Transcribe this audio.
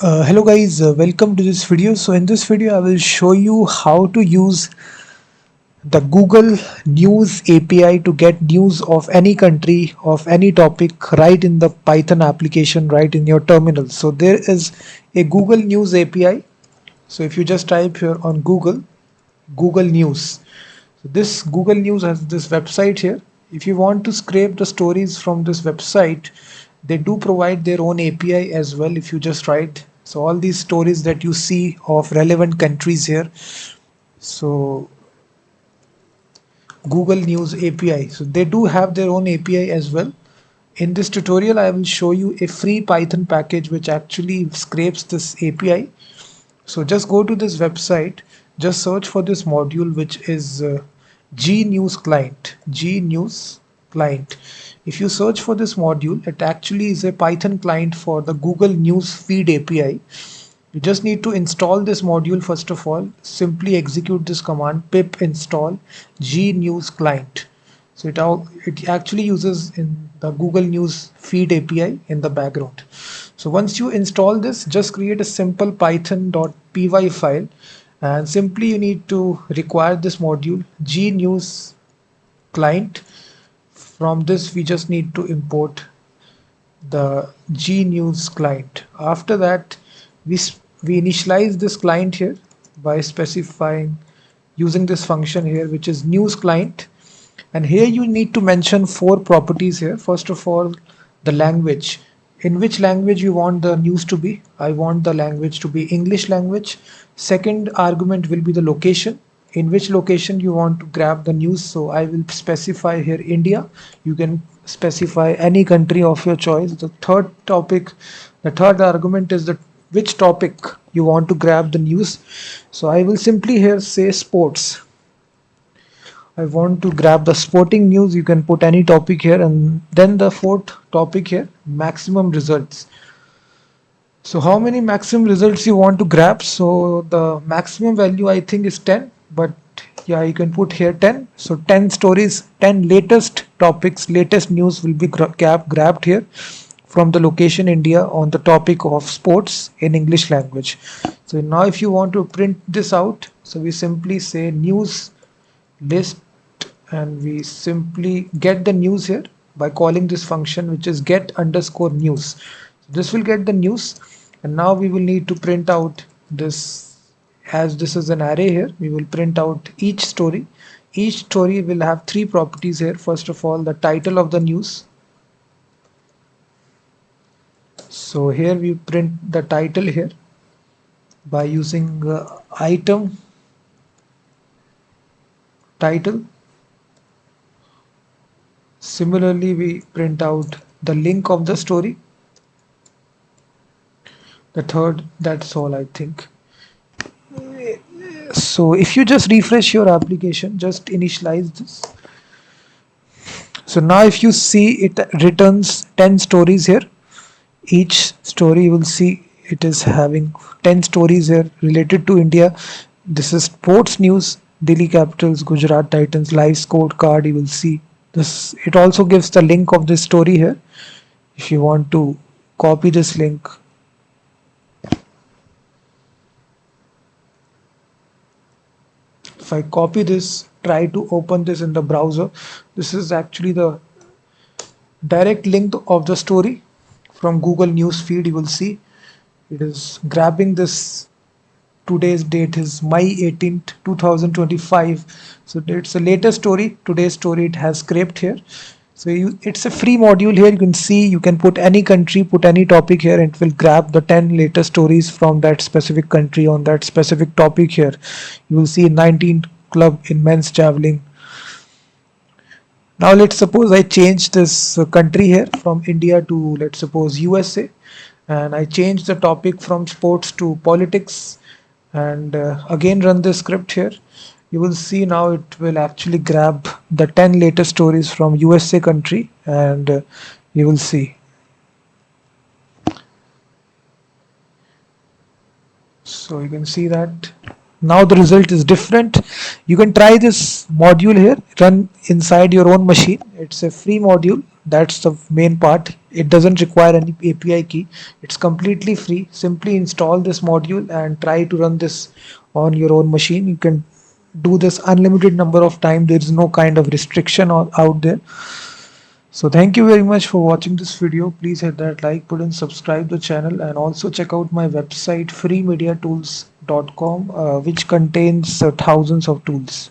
Hello guys, welcome to this video. So in this video I will show you how to use the Google News API to get news of any country, of any topic, right in the Python application, right in your terminal. So there is a Google News API. So if you just type here on Google News. So this Google News has this website here. If you want to scrape the stories from this website, they do provide their own API as well. If you just write, so all these stories that you see of relevant countries here, so Google News API, so they do have their own API as well. In this tutorial I will show you a free Python package which actually scrapes this API. So just go to this website, just search for this module which is gnews client. If you search for this module, it actually is a Python client for the Google News Feed API. You just need to install this module. First of all, simply execute this command pip install gnews client. So it actually uses in the Google News Feed API in the background. So once you install this, just create a simple python.py file, and simply you need to require this module gnews client. From this we just need to import the gnews client. After that we initialize this client here by specifying using this function here which is news client, and here you need to mention four properties here. First of all, the language, in which language you want the news to be. I want the language to be English language. Second argument will be the location, in which location you want to grab the news. So I will specify here India. You can specify any country of your choice. The third argument is the which topic you want to grab the news. So I will simply here say sports. I want to grab the sporting news. You can put any topic here. And then the fourth topic here, maximum results. So how many maximum results you want to grab? So the maximum value I think is 10, but yeah, you can put here 10. So 10 stories, 10 latest topics, latest news will be grabbed here from the location India on the topic of sports in English language. So now if you want to print this out, so we simply say news list, and we simply get the news here by calling this function which is get underscore news. So this will get the news, and now we will need to print out this. As this is an array here, we will print out each story. Each story will have three properties here. First of all, the title of the news. So here we print the title here by using item title. Similarly, we print out the link of the story. The third, that's all I think. So if you just refresh your application, just initialize this. So now if you see, it returns 10 stories here. Each story you will see it is having 10 stories here related to India. This is sports news, Delhi Capitals, Gujarat Titans, live scorecard. You will see this. It also gives the link of this story here. If you want to copy this link, if I copy this, try to open this in the browser, this is actually the direct link of the story from Google News Feed. You will see it is grabbing this. Today's date is May 18th 2025. So it's the latest story, today's story. It has scraped here. So it's a free module here. You can see, you can put any country, put any topic here, and it will grab the 10 latest stories from that specific country on that specific topic here. You will see 19 club in men's javelin. Now let's suppose I change this country here from India to, let's suppose, USA, and I change the topic from sports to politics, and again run this script here. You will see now it will actually grab the 10 latest stories from USA country, and you will see. So you can see that now the result is different. You can try this module here, run inside your own machine. It's a free module. That's the main part. It doesn't require any API key. It's completely free. Simply install this module and try to run this on your own machine. You can do this unlimited number of times. There is no kind of restriction out there. So thank you very much for watching this video. Please hit that like button, subscribe the channel, and also check out my website freemediatools.com, which contains thousands of tools.